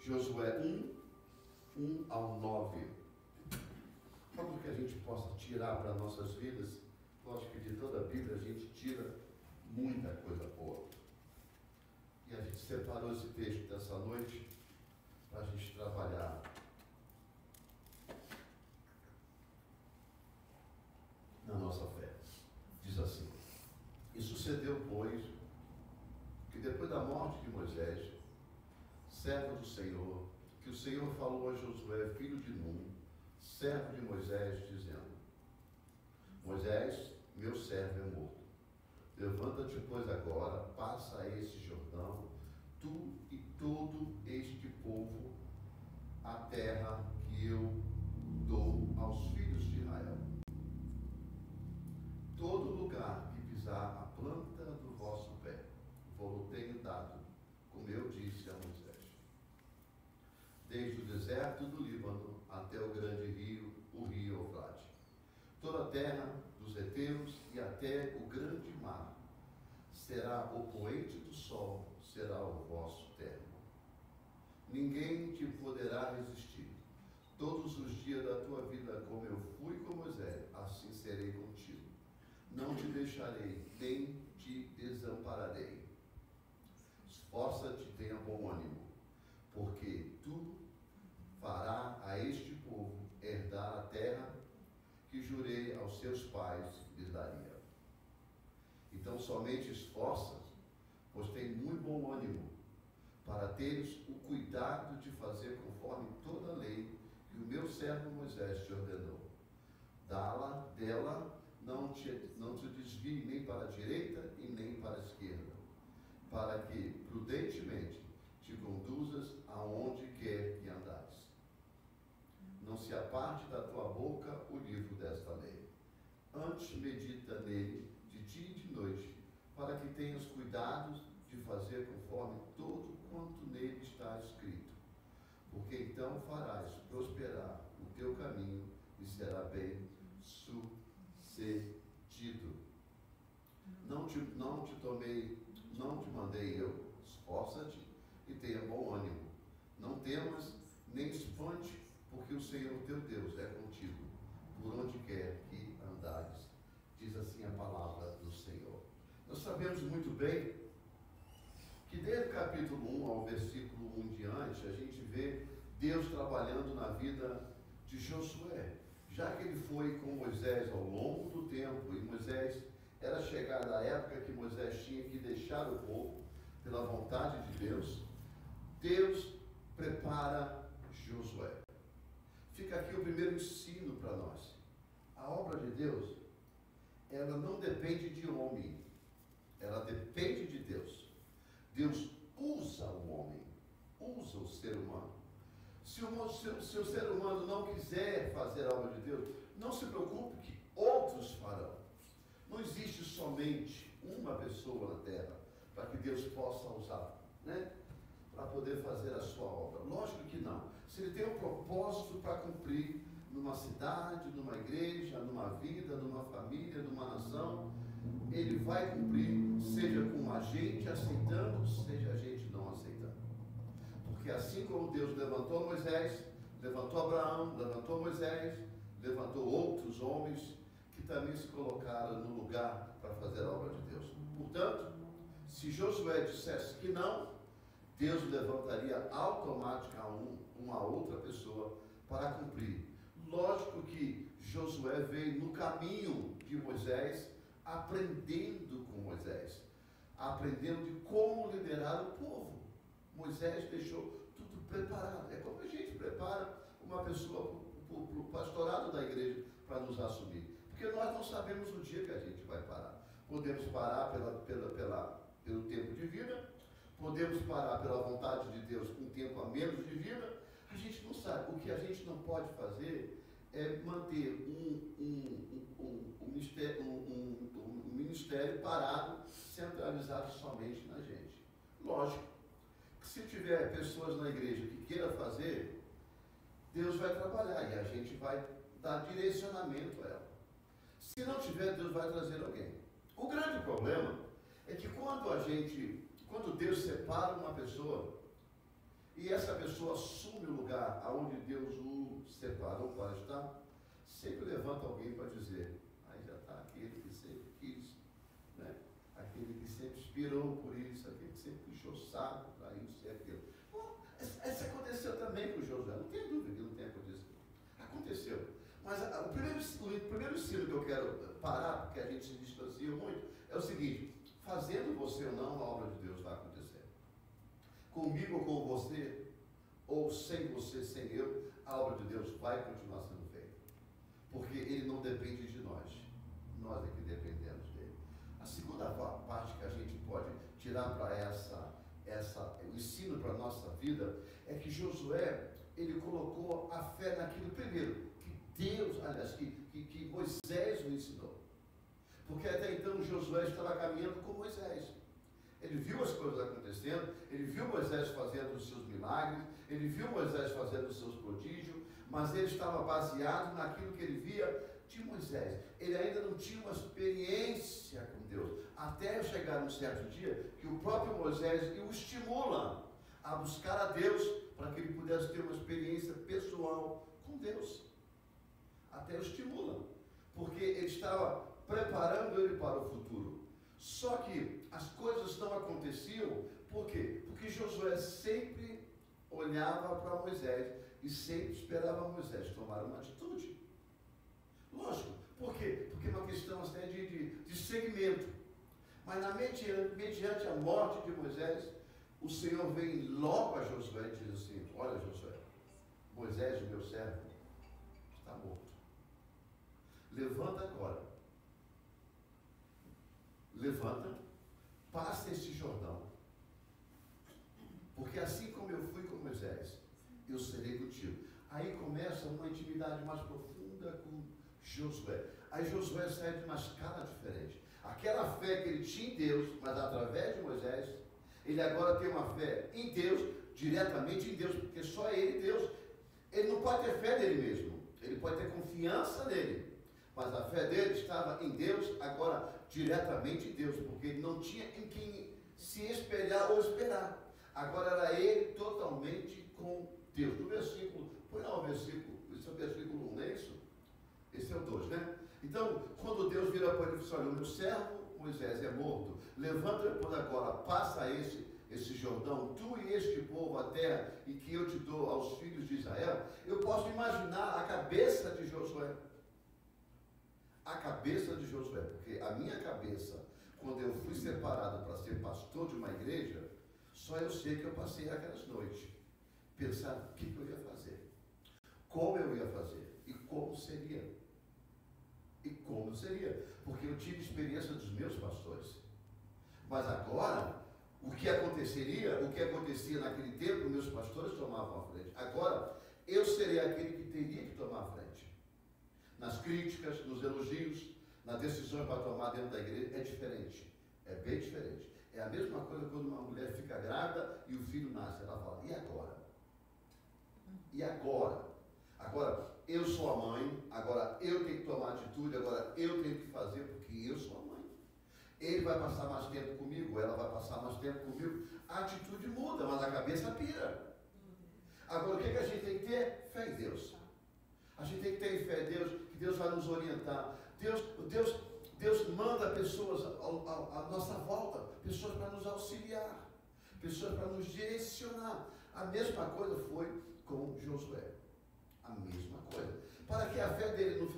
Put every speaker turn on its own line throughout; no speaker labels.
Josué 1 ao 9. Algo que a gente possa tirar para nossas vidas. Lógico que de toda a Bíblia a gente tira muita coisa boa. E a gente separou esse texto dessa noite para a gente trabalhar na nossa fé. Diz assim: e sucedeu, pois, que depois da morte de Moisés, servo do Senhor, que o Senhor falou a Josué, filho de Num, servo de Moisés, dizendo: Moisés, meu servo é morto. Levanta-te, pois, agora, passa a esse Jordão, tu e todo este povo, a terra que eu dou aos filhos de Israel. Todo lugar que pisar a planta do vosso pé, vou tenho dado, como eu disse a Moisés. Desde o deserto do Líbano até o grande rio, o rio Eufrate. Toda a terra dos heteus e até o grande mar será o poente do sol, será o vosso termo. Ninguém te poderá resistir. Todos os dias da tua vida, como eu fui com Moisés, assim serei contigo. Não te deixarei, nem te desampararei. Esforça-te, tenha bom ânimo, porque tu fará a este povo herdar a terra que jurei aos seus pais lhes daria. Então somente esforça, pois tem muito bom ânimo, para teres o cuidado de fazer conforme toda a lei que o meu servo Moisés te ordenou. Dela não te desvie nem para a direita e nem para a esquerda, para que prudentemente te conduzas aonde quer que andares. Não se aparte da tua boca o livro desta lei. Antes medita nele de dia e de noite, para que tenhas cuidado de fazer conforme todo quanto nele está escrito. Porque então farás prosperar o teu caminho e será bem sucedido. Não te mandei eu, esforça-te e tenha bom ânimo. Não temas nem espante, porque o Senhor teu Deus é contigo, por onde quer que andares. Diz assim a palavra do Senhor. Nós sabemos muito bem que desde o capítulo 1 ao versículo 1 em diante, a gente vê Deus trabalhando na vida de Josué. Já que ele foi com Moisés ao longo do tempo, e Moisés era chegada a época que Moisés tinha que deixar o povo pela vontade de Deus, Deus prepara Josué. Fica aqui o primeiro ensino para nós. A obra de Deus, ela não depende de homem, ela depende de Deus. Deus usa o homem, usa o ser humano. Se o ser humano não quiser fazer a obra de Deus, não se preocupe que outros farão. Não existe somente uma pessoa na terra para que Deus possa usar, né? Para poder fazer a sua obra. Lógico que não. Se ele tem um propósito para cumprir numa cidade, numa igreja, numa vida, numa família, numa nação, ele vai cumprir, seja com a gente aceitando, seja a gente não aceitando. Porque assim como Deus levantou Moisés, levantou Abraão, levantou Moisés, levantou outros homens que também se colocaram no lugar para fazer a obra de Deus. Portanto, se Josué dissesse que não, Deus levantaria automaticamente uma outra pessoa para cumprir. Lógico que Josué veio no caminho de Moisés, aprendendo com Moisés, aprendendo de como liderar o povo. Moisés deixou tudo preparado. É como a gente prepara uma pessoa para o pastorado da igreja para nos assumir. Porque nós não sabemos o dia que a gente vai parar. Podemos parar pelo tempo de vida, podemos parar pela vontade de Deus com um tempo a menos de vida. A gente não sabe. O que a gente não pode fazer é manter um ministério parado, centralizado somente na gente. Lógico que se tiver pessoas na igreja que queiram fazer, Deus vai trabalhar e a gente vai dar direcionamento a ela. Se não tiver, Deus vai trazer alguém. O grande problema é que quando Deus separa uma pessoa, e essa pessoa assume o lugar aonde Deus o separou para estar, sempre levanta alguém para dizer, aí já está aquele que sempre quis, né? Aquele que sempre inspirou por isso, aquele que sempre puxou o saco para isso e aquilo. Bom, isso aconteceu também com Josué, não tem dúvida que não tenha acontecido. Aconteceu. Mas o primeiro ensino que eu quero parar, porque a gente se distancia muito, é o seguinte: fazendo você ou não, a obra de Deus vai acontecer. Comigo ou com você, ou sem você, sem eu, a obra de Deus vai continuar sendo feita. Porque Ele não depende de nós. Nós é que dependemos dEle. A segunda parte que a gente pode tirar para o ensino para a nossa vida, é que Josué, ele colocou a fé naquilo primeiro, que Deus, aliás, que Moisés o ensinou. Porque até então Josué estava caminhando com Moisés. Ele viu as coisas acontecendo, ele viu Moisés fazendo os seus milagres, ele viu Moisés fazendo os seus prodígios, mas ele estava baseado naquilo que ele via de Moisés. Ele ainda não tinha uma experiência com Deus, até chegar num certo dia que o próprio Moisés o estimula a buscar a Deus, para que ele pudesse ter uma experiência pessoal com Deus. Até o estimula, porque ele estava preparando ele para o futuro. Só que as coisas não aconteciam, por quê? Porque Josué sempre olhava para Moisés e sempre esperava Moisés tomar uma atitude. Lógico, por quê? Porque é uma questão até de segmento. Mas mediante a morte de Moisés, o Senhor vem logo a Josué e diz assim: olha, Josué, Moisés, o meu servo, está morto. Levanta agora. Levanta, passa esse Jordão. Porque assim como eu fui com Moisés, eu serei contigo. Aí começa uma intimidade mais profunda com Josué. Aí Josué sai de uma escala diferente. Aquela fé que ele tinha em Deus, mas através de Moisés, ele agora tem uma fé em Deus, diretamente em Deus, porque só ele, Deus, ele não pode ter fé nele mesmo, ele pode ter confiança nele, mas a fé dele estava em Deus, agora diretamente em Deus, porque ele não tinha em quem se espelhar ou esperar. Agora era ele totalmente com Deus. No versículo, põe lá o versículo, esse é o versículo 1, não é isso? Esse é o 2, né? Então, quando Deus vira para ele e diz: olha, o meu servo Moisés é morto, levanta depois agora, passa esse Jordão, tu e este povo, a terra, e que eu te dou aos filhos de Israel. Eu posso imaginar a cabeça de Josué. A cabeça de Josué, porque a minha cabeça, quando eu fui separado para ser pastor de uma igreja, só eu sei que eu passei aquelas noites, pensando o que eu ia fazer, como eu ia fazer, e como seria. E como seria, porque eu tive experiência dos meus pastores. Mas agora, o que acontecia naquele tempo, meus pastores tomavam a frente. Agora, eu serei aquele que teria que tomar a frente. Nas críticas, nos elogios, na decisão para tomar dentro da igreja, é diferente. É bem diferente. É a mesma coisa quando uma mulher fica grávida e o filho nasce. Ela fala: e agora? E agora? Agora, eu sou a mãe, agora eu tenho que tomar atitude, agora eu tenho que fazer, porque eu sou a mãe. Ele vai passar mais tempo comigo, ela vai passar mais tempo comigo. A atitude muda, mas a cabeça pira. Agora, o que a gente tem que ter? Fé em Deus. A gente tem que ter fé em Deus, que Deus vai nos orientar. Deus manda pessoas à nossa volta, pessoas para nos auxiliar, pessoas para nos direcionar. A mesma coisa foi com Josué. A mesma coisa. Para que a fé dele não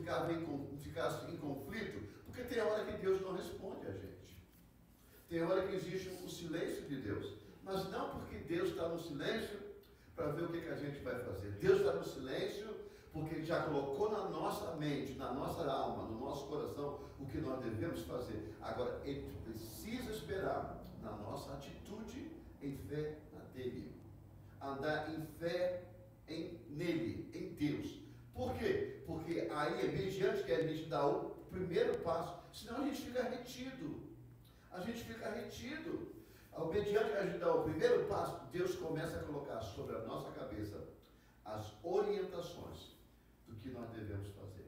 ficasse em conflito, porque tem hora que Deus não responde a gente. Tem hora que existe o silêncio de Deus. Mas não porque Deus está no silêncio para ver o que a gente vai fazer. Deus está no silêncio porque Ele já colocou na nossa mente, na nossa alma, no nosso coração, o que nós devemos fazer. Agora, Ele precisa esperar na nossa atitude em fé nele. Andar em fé nele, em Deus. Por quê? Porque aí é mediante que a gente dá o primeiro passo, senão a gente fica retido. A gente fica retido. Mediante que a gente dá o primeiro passo, Deus começa a colocar sobre a nossa cabeça as orientações do que nós devemos fazer.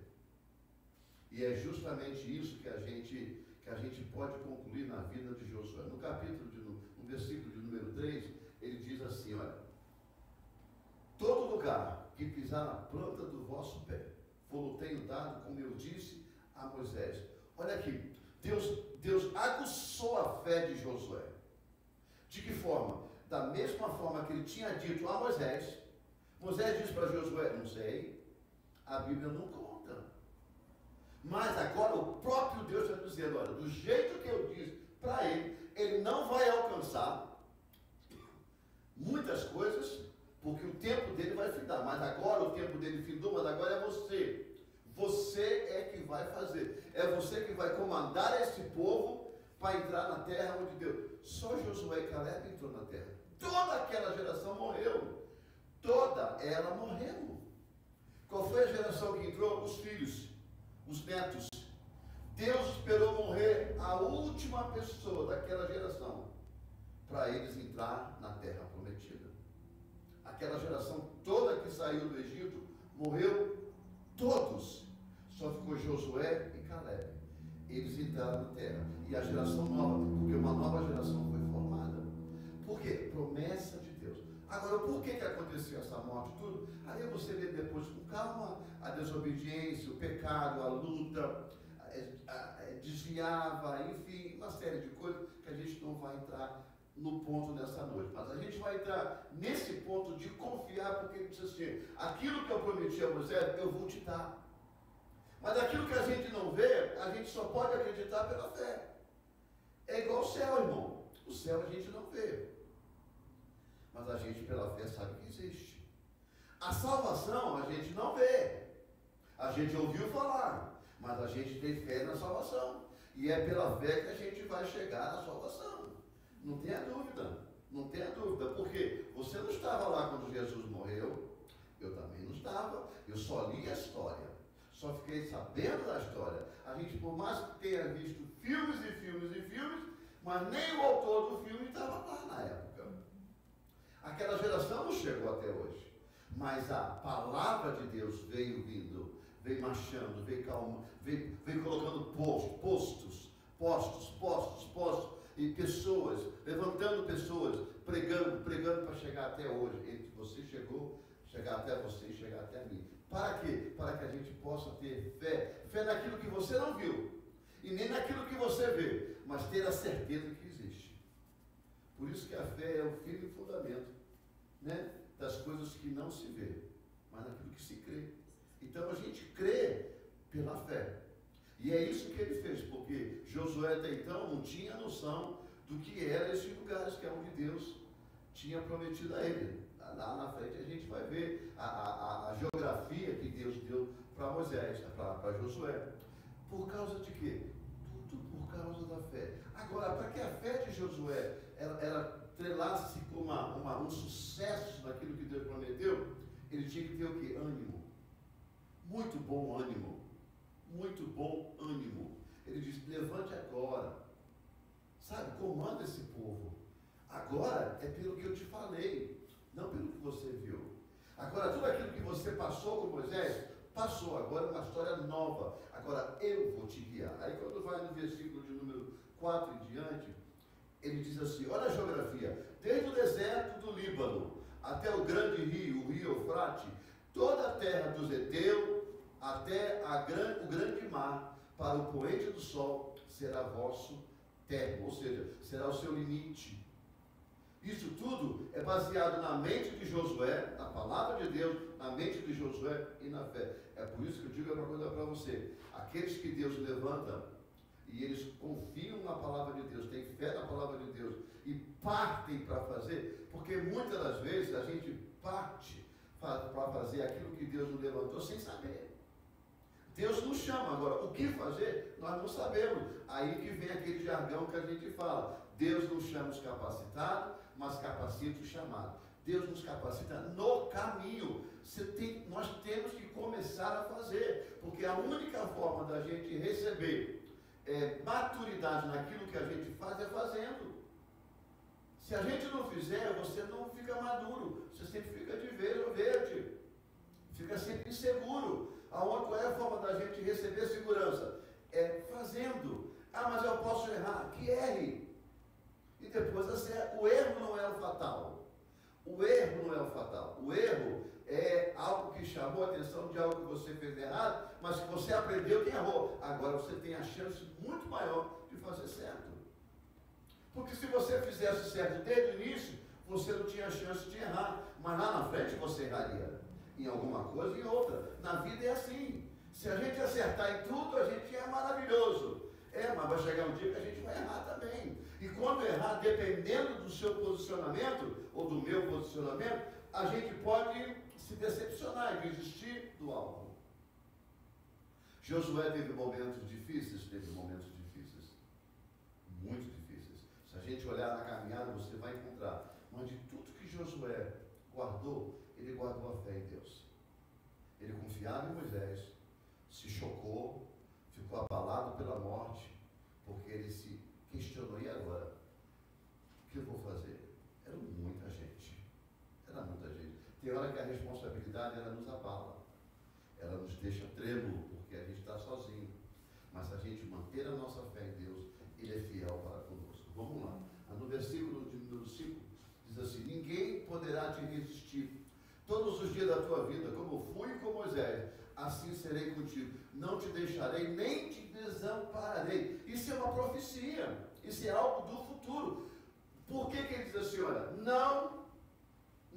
E é justamente isso que a gente pode concluir na vida de Josué. No versículo de número 3, ele diz assim: olha, lugar que pisar na planta do vosso pé, vou tenho dado, como eu disse a Moisés. Olha aqui, Deus aguçou a fé de Josué. De que forma? Da mesma forma que ele tinha dito a Moisés. Moisés disse para Josué, não sei, a Bíblia não conta. Mas agora o próprio Deus está dizendo, olha, do jeito que eu disse para ele não vai alcançar muitas coisas, porque o tempo dele vai findar. Mas agora o tempo dele findou, mas agora é você. Você é que vai fazer. É você que vai comandar esse povo para entrar na terra onde Deus. Só Josué e Caleb entrou na terra. Toda aquela geração morreu. Toda ela morreu. Qual foi a geração que entrou? Os filhos, os netos. Deus esperou morrer a última pessoa daquela geração para eles entrar na terra prometida. Aquela geração toda que saiu do Egito morreu, todos. Só ficou Josué e Caleb. Eles entraram na terra. E a geração nova, porque uma nova geração foi formada. Por quê? Promessa de Deus. Agora, por que aconteceu essa morte tudo? Aí você lê depois com calma a desobediência, o pecado, a luta, desviava, enfim, uma série de coisas que a gente não vai entrar no ponto nessa noite. Mas a gente vai entrar nesse ponto de confiar, porque ele disse assim, aquilo que eu prometi a Moisés, eu vou te dar. Mas aquilo que a gente não vê, a gente só pode acreditar pela fé. É igual o céu, irmão. O céu a gente não vê. Mas a gente pela fé sabe que existe. A salvação a gente não vê. A gente ouviu falar. Mas a gente tem fé na salvação. E é pela fé que a gente vai chegar na salvação. Não tenha dúvida. Não tenha dúvida. Porque você não estava lá quando Jesus morreu. Eu também não estava. Eu só li a história. Só fiquei sabendo da história. A gente, por mais que tenha visto filmes e filmes e filmes, mas nem o autor do filme estava lá na época. Aquela geração não chegou até hoje. Mas a palavra de Deus veio vindo, veio marchando, veio calmo, veio colocando postos, e pessoas, levantando pessoas, pregando para chegar até hoje. Entre você chegar até você e chegar até mim. Para quê? Para que a gente possa ter fé. Fé naquilo que você não viu. E nem naquilo que você vê. Mas ter a certeza que existe. Por isso que a fé é o firme fundamento, né, das coisas que não se vê. Mas naquilo que se crê. Então a gente crê pela fé. E é isso que ele fez. Porque Josué até então não tinha noção do que eram esses lugares, que é onde Deus tinha prometido a ele. Lá na frente a gente vai ver a geografia que Deus deu para Moisés, para Josué. Por causa de quê? Tudo por causa da fé. Agora, para que a fé de Josué ela trelasse com um sucesso naquilo que Deus prometeu, ele tinha que ter o quê? Ânimo. Muito bom ânimo. Muito bom ânimo. Ele diz, levante agora. Sabe, comanda esse povo. Agora é pelo que eu te falei. Não pelo que você viu. Agora, tudo aquilo que você passou com Moisés, passou. Agora é uma história nova. Agora eu vou te guiar. Aí quando vai no versículo de número 4 em diante, ele diz assim, olha a geografia. Desde o deserto do Líbano até o grande rio, o rio Eufrate, toda a terra dos Heteus, até o grande mar, para o poente do sol, será vosso termo. Ou seja, será o seu limite. Isso tudo é baseado na mente de Josué, na palavra de Deus, na mente de Josué e na fé. É por isso que eu digo uma coisa para você. Aqueles que Deus levanta e eles confiam na palavra de Deus, têm fé na palavra de Deus e partem para fazer, porque muitas das vezes a gente parte para fazer aquilo que Deus nos levantou sem saber. Deus nos chama. Agora, o que fazer, nós não sabemos. Aí que vem aquele jargão que a gente fala. Deus nos chama os capacitados, mas capacita o chamado. Deus nos capacita no caminho. Nós temos que começar a fazer, porque a única forma da gente receber maturidade naquilo que a gente faz é fazendo. Se a gente não fizer, você não fica maduro, você sempre fica de verde, fica sempre inseguro. Qual é a forma da gente receber segurança? É fazendo. Ah, mas eu posso errar. Que erre. E depois acerta. O erro não é o fatal. O erro não é o fatal. O erro é chamou a atenção de algo que você fez errado, mas que você aprendeu que errou. Agora você tem a chance muito maior de fazer certo. Porque se você fizesse certo desde o início, você não tinha chance de errar. Mas lá na frente você erraria em alguma coisa e em outra. Na vida é assim. Se a gente acertar em tudo, a gente é maravilhoso. Mas vai chegar um dia que a gente vai errar também. E quando errar, dependendo do seu posicionamento, ou do meu posicionamento, a gente pode se decepcionar e desistir do alvo. Josué teve momentos difíceis, muito difíceis. Se a gente olhar na caminhada, você vai encontrar. Mas de tudo que Josué guardou, ele guardou a fé em Deus. Ele confiava em Moisés, se chocou, ficou abalado pela morte, porque ele se questionou: e agora? O que eu vou fazer? Era muita gente. Tem hora que a responsabilidade ela nos abala, ela nos deixa trêmulo, porque a gente está sozinho. Mas se a gente manter a nossa fé em Deus, Ele é fiel para conosco. Vamos lá. No versículo de número 5, diz assim: ninguém poderá te resistir todos os dias da tua vida, como fui com Moisés, assim serei contigo. Não te deixarei, nem te desampararei. Isso é uma profecia. Isso é algo do futuro. Por que ele diz assim, olha,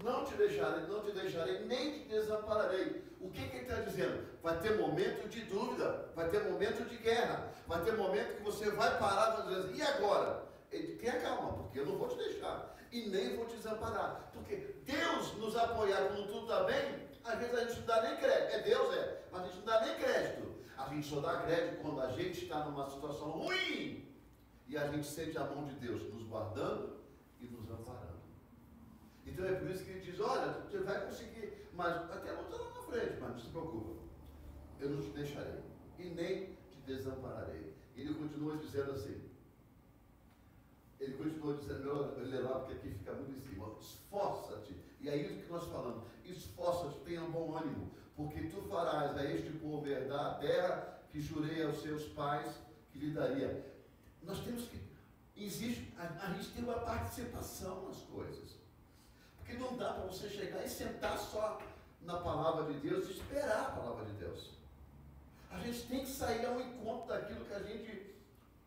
não te deixarei, nem te desampararei. O que ele está dizendo? Vai ter momento de dúvida, vai ter momento de guerra, vai ter momento que você vai parar e vai dizer, e agora? Ele tenha calma, porque eu não vou te deixar e nem vou te desamparar. Porque Deus nos apoiar quando tudo está bem, às vezes a gente não dá nem crédito. Deus, mas a gente não dá nem crédito. A gente só dá crédito quando a gente está numa situação ruim e a gente sente a mão de Deus nos guardando e nos amparando. Então é por isso que ele diz, olha, você vai conseguir, mas até lutar lá na frente, mas não se preocupa, eu não te deixarei e nem te desampararei. Ele continua dizendo assim, eu ler lá porque aqui fica muito em cima, esforça-te, e é isso que nós falamos, esforça-te, tenha bom ânimo, porque tu farás a este povo herdar a terra que jurei aos seus pais que lhe daria. Nós temos que, a gente tem uma participação nas coisas. Porque não dá para você chegar e sentar só na palavra de Deus e esperar a palavra de Deus. A gente tem que sair ao encontro daquilo que a gente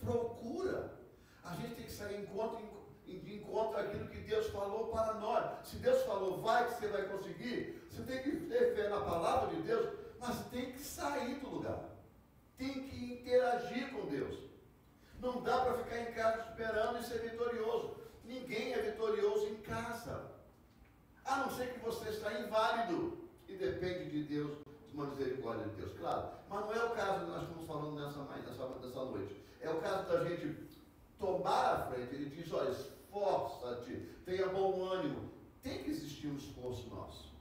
procura. A gente tem que sair de encontro àquilo que Deus falou para nós. Se Deus falou, vai que você vai conseguir, você tem que ter fé na palavra de Deus, mas tem que sair do lugar. Tem que interagir com Deus. Não dá para ficar em casa esperando e ser vitorioso. Ninguém é vitorioso em casa. A não ser que você está inválido e depende de Deus, de uma misericórdia de Deus, claro. Mas não é o caso que nós estamos falando nessa noite. É o caso da gente tomar a frente. Ele diz, olha, esforça-te, tenha bom ânimo. Tem que existir um esforço nosso.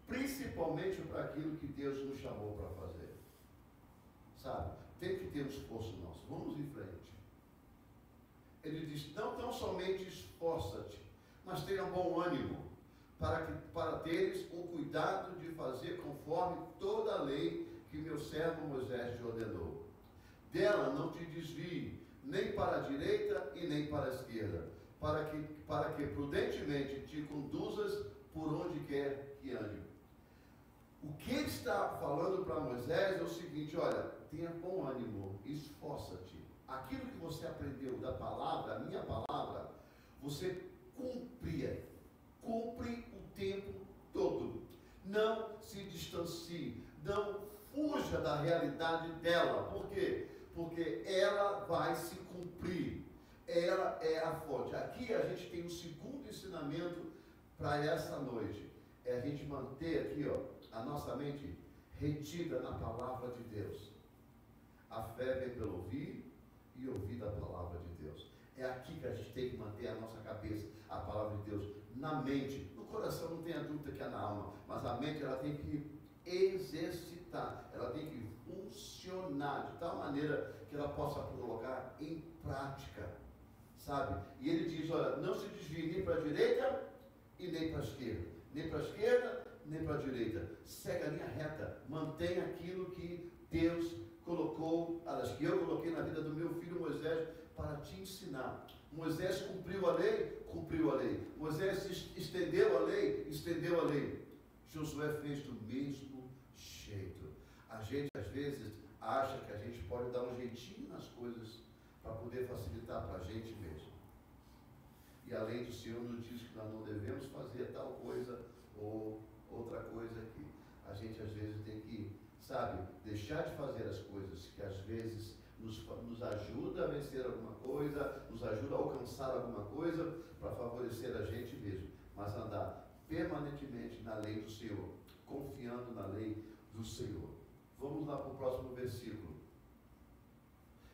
Principalmente para aquilo que Deus nos chamou para fazer. Sabe? Tem que ter um esforço nosso. Vamos em frente. Ele diz, não tão somente esforça-te, mas tenha bom ânimo, para teres o cuidado de fazer conforme toda a lei que meu servo Moisés te ordenou. Dela não te desvie, nem para a direita e nem para a esquerda, para que prudentemente te conduzas por onde quer que ande. O que ele está falando para Moisés é o seguinte, olha, tenha bom ânimo, esforça-te. Aquilo que você aprendeu da palavra, a minha palavra, você cumpre o tempo todo. Não se distancie, não fuja da realidade dela. Por quê? Porque ela vai se cumprir. Ela é a fonte. Aqui a gente tem um segundo ensinamento para essa noite. É a gente manter aqui, a nossa mente retida na palavra de Deus. A fé vem pelo ouvir e ouvir da palavra de Deus. É aqui que a gente tem que manter a nossa cabeça, a palavra de Deus, na mente. No coração não tem a dúvida que é na alma, mas a mente ela tem que exercitar, ela tem que funcionar de tal maneira que ela possa colocar em prática, sabe? E ele diz, olha, não se desvie nem para a direita e nem para a esquerda, nem para a esquerda, nem para a direita. Segue a linha reta, mantenha aquilo que Deus colocou, que eu coloquei na vida do meu filho Moisés para te ensinar. Moisés cumpriu a lei, cumpriu a lei. Moisés estendeu a lei, estendeu a lei. Josué fez do mesmo jeito. A gente às vezes acha que a gente pode dar um jeitinho nas coisas para poder facilitar para a gente mesmo. E além do Senhor nos diz que nós não devemos fazer tal coisa ou outra coisa aqui. A gente às vezes tem que, sabe, deixar de fazer as coisas que às vezes nos ajuda a vencer alguma coisa, nos ajuda a alcançar alguma coisa para favorecer a gente mesmo, mas andar permanentemente na lei do Senhor, confiando na lei do Senhor. Vamos lá para o próximo versículo.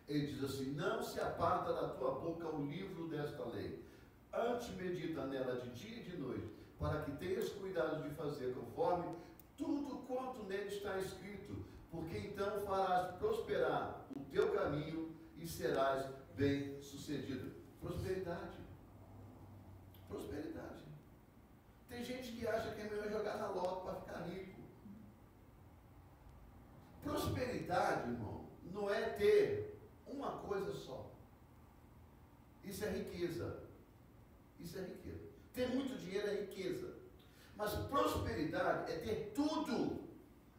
Ele diz assim: não se aparta da tua boca o livro desta lei, antes medita nela de dia e de noite, para que tenhas cuidado de fazer conforme tudo quanto nele está escrito, porque então farás prosperar o teu caminho e serás bem sucedido. Prosperidade. Prosperidade. Tem gente que acha que é melhor jogar na loto para ficar rico. Prosperidade, irmão, não é ter uma coisa só. Isso é riqueza. Isso é riqueza. Ter muito dinheiro é riqueza. Mas prosperidade é ter tudo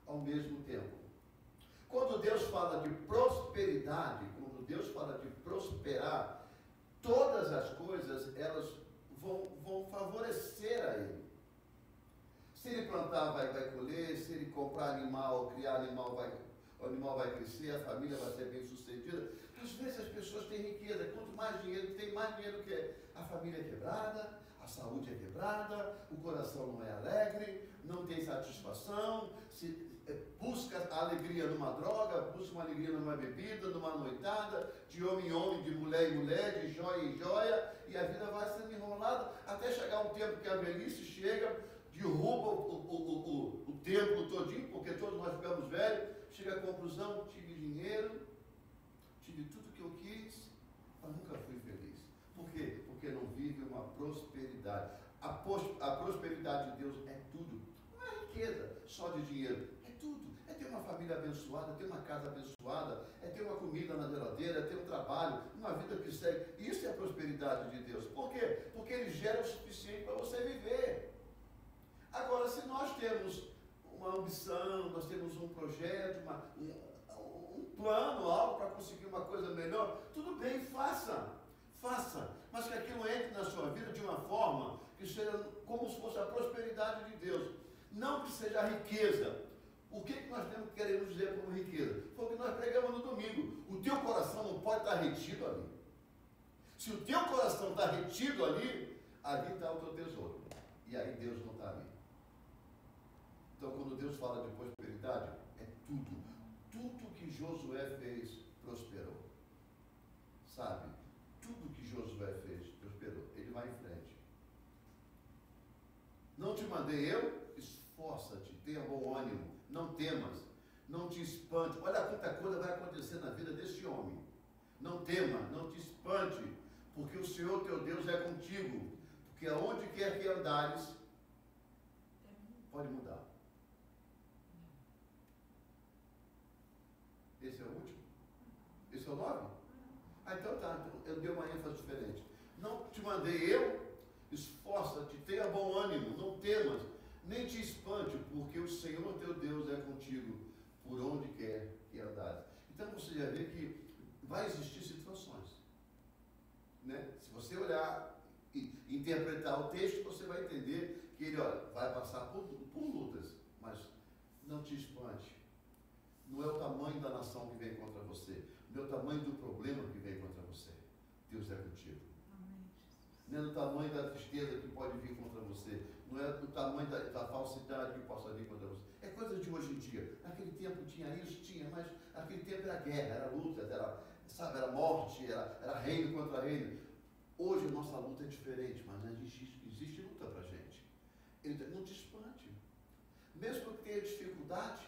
ao mesmo tempo. Quando Deus fala de prosperidade, quando Deus fala de prosperar, todas as coisas, elas vão favorecer a Ele. Se Ele plantar, vai colher. Se Ele comprar animal, criar animal, o animal vai crescer, a família vai ser bem sucedida. Às vezes as pessoas têm riqueza. Quanto mais dinheiro tem, mais dinheiro quer. A família é quebrada, a saúde é quebrada, o coração não é alegre, não tem satisfação, busca a alegria numa droga, busca uma alegria numa bebida, numa noitada, de homem em homem, de mulher em mulher, de joia em joia, e a vida vai sendo enrolada até chegar um tempo que a velhice chega, derruba o templo todinho, porque todos nós ficamos velhos, chega à conclusão: tive dinheiro, tive tudo que eu quis, mas nunca fui feliz. Por quê? Porque não vive uma prosperidade. A prosperidade de Deus é tudo. Não é riqueza só de dinheiro. É tudo. É ter uma família abençoada, ter uma casa abençoada, é ter uma comida na geladeira, é ter um trabalho, uma vida que segue. Isso é a prosperidade de Deus. Por quê? Porque Ele gera o suficiente para você viver. Agora, se nós temos uma ambição, nós temos um projeto, um plano, algo para conseguir uma coisa melhor, tudo bem, faça. Mas que aquilo entre na sua vida de uma forma que seja como se fosse a prosperidade de Deus. Não que seja a riqueza. O que nós queremos dizer como riqueza? Foi o que nós pregamos no domingo. O teu coração não pode estar retido ali. Se o teu coração está retido ali está o teu tesouro. E aí Deus não está ali. Então, quando Deus fala de prosperidade, é tudo. Tudo que Josué fez, prosperou. Sabe? Tudo que Josué fez, prosperou. Ele vai em frente. Não te mandei eu? Esforça-te, tenha bom ânimo, não temas, não te espante. Olha quanta coisa vai acontecer na vida desse homem. Não tema, não te espante, porque o Senhor teu Deus é contigo. Porque aonde quer que andares, pode mudar. Esse é o último? Esse é o 9? Então tá, eu dei uma ênfase diferente. Não te mandei eu? Esforça-te, tenha bom ânimo, não temas, nem te espante, porque o Senhor teu Deus é contigo, por onde quer que andares. Então você já vê que vai existir situações, né? Se você olhar e interpretar o texto, você vai entender que ele, olha, vai passar por lutas, mas não te espante. Não é o tamanho da nação que vem contra você, não é o tamanho do problema que vem contra você. Deus é contigo. Não é o tamanho da tristeza que pode vir contra você, não é o tamanho da falsidade que possa vir contra você. É coisa de hoje em dia. Naquele tempo tinha isso, mas naquele tempo era guerra, era luta, era morte, era reino contra reino. Hoje a nossa luta é diferente, mas existe luta para a gente. Ele não te espante. Mesmo que tenha dificuldade,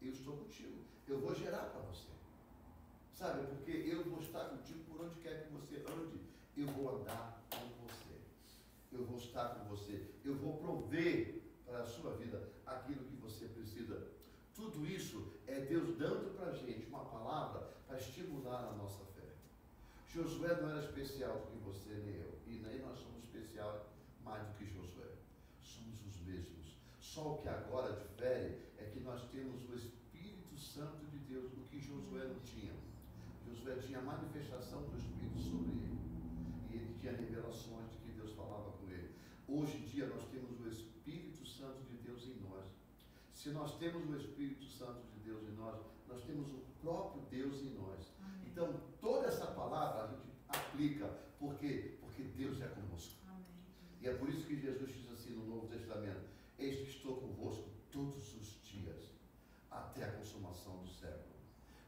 eu estou contigo. Eu vou gerar para você. Sabe, porque eu vou estar contigo por onde quer que você ande. Eu vou andar com você. Eu vou estar com você. Eu vou prover para a sua vida aquilo que você precisa. Tudo isso é Deus dando para a gente uma palavra para estimular a nossa fé. Josué não era especial do que você nem eu. E nem nós somos especial mais do que Josué. Somos os mesmos. Só o que agora Santo de Deus, o que Josué não tinha. Josué tinha a manifestação do Espírito sobre ele. E ele tinha revelações de que Deus falava com ele. Hoje em dia nós temos o Espírito Santo de Deus em nós. Se nós temos o Espírito Santo de Deus em nós, nós temos o próprio Deus em nós. Amém. Então, toda essa palavra a gente aplica. Por quê? Porque Deus é conosco. Amém. E é por isso que Jesus diz assim no Novo Testamento: eis que estou convosco todos os dias, até a consumação do século.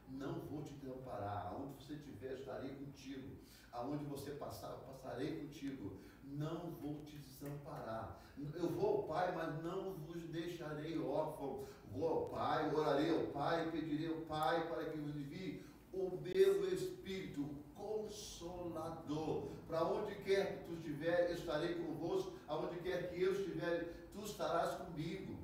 Não vou te desamparar. Aonde você estiver, estarei contigo. Aonde você passar, passarei contigo. Não vou te desamparar. Eu vou ao Pai, mas não vos deixarei órfão. Vou ao Pai, orarei ao Pai, pedirei ao Pai para que vos envie o meu Espírito Consolador. Para onde quer que tu estiver, estarei convosco. Aonde quer que eu estiver, tu estarás comigo.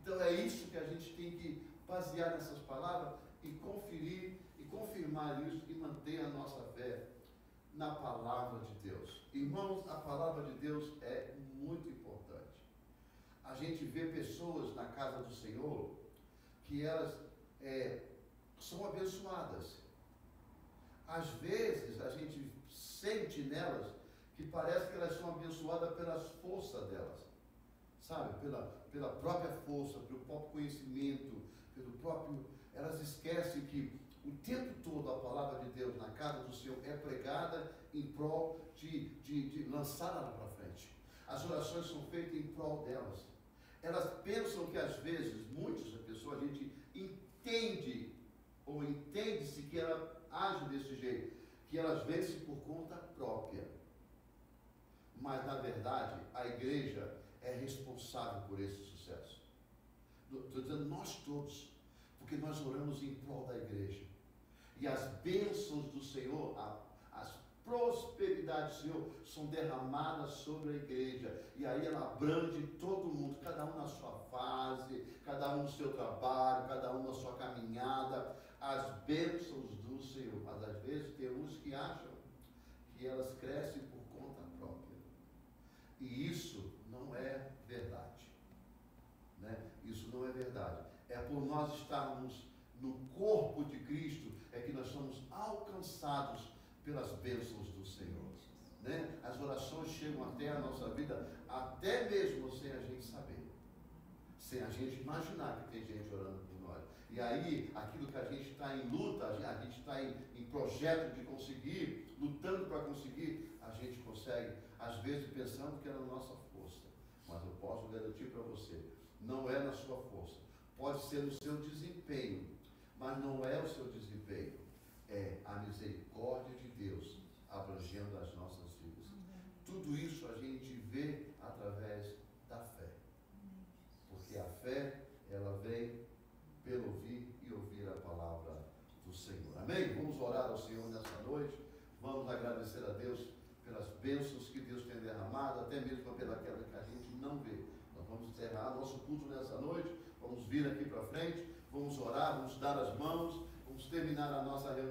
Então é isso que a gente tem que basear nessas palavras e conferir e confirmar isso e manter a nossa fé na palavra de Deus. Irmãos, a palavra de Deus é muito importante. A gente vê pessoas na casa do Senhor que elas são abençoadas. Às vezes a gente sente nelas que parece que elas são abençoadas pelas forças delas, sabe? Pela própria força, pelo próprio conhecimento, pelo próprio... Elas esquecem que o tempo todo a palavra de Deus na casa do Senhor é pregada em prol de lançá-la lá para frente. As orações são feitas em prol delas. Elas pensam que às vezes, muitas pessoas, a gente entende, ou entende-se que ela age desse jeito, que elas vencem por conta própria. Mas, na verdade, a igreja é responsável por esse sucesso. Estou dizendo nós todos, porque nós oramos em prol da igreja. E as bênçãos do Senhor, as prosperidades do Senhor são derramadas sobre a igreja. E aí ela abrange todo mundo, cada um na sua fase, cada um no seu trabalho, cada um na sua caminhada. As bênçãos do Senhor. Mas às vezes tem uns que acham que elas crescem por conta própria. E isso não é verdade. Né? Isso não é verdade. É por nós estarmos no corpo de Cristo é que nós somos alcançados pelas bênçãos do Senhor. Né? As orações chegam até a nossa vida, até mesmo sem a gente saber. Sem a gente imaginar que tem gente orando por nós. E aí, aquilo que a gente está em luta, a gente está em projeto de conseguir, lutando para conseguir, a gente consegue, às vezes pensando que é na nossa força. Mas eu posso garantir para você, não é na sua força. Pode ser no seu desempenho, mas não é o seu desempenho. É a misericórdia de Deus abrangendo as nossas vidas. Tudo isso a gente vê através da fé. Porque a fé, ela vem pelo ouvir e ouvir a palavra do Senhor. Amém? Vamos orar ao Senhor nessa noite. Vamos agradecer a Deus pelas bênçãos que Deus tem derramado, até mesmo pelaquela que a gente não vê. Nós vamos encerrar nosso culto nessa noite. Vamos vir aqui para frente, vamos orar, vamos dar as mãos, vamos terminar a nossa reunião.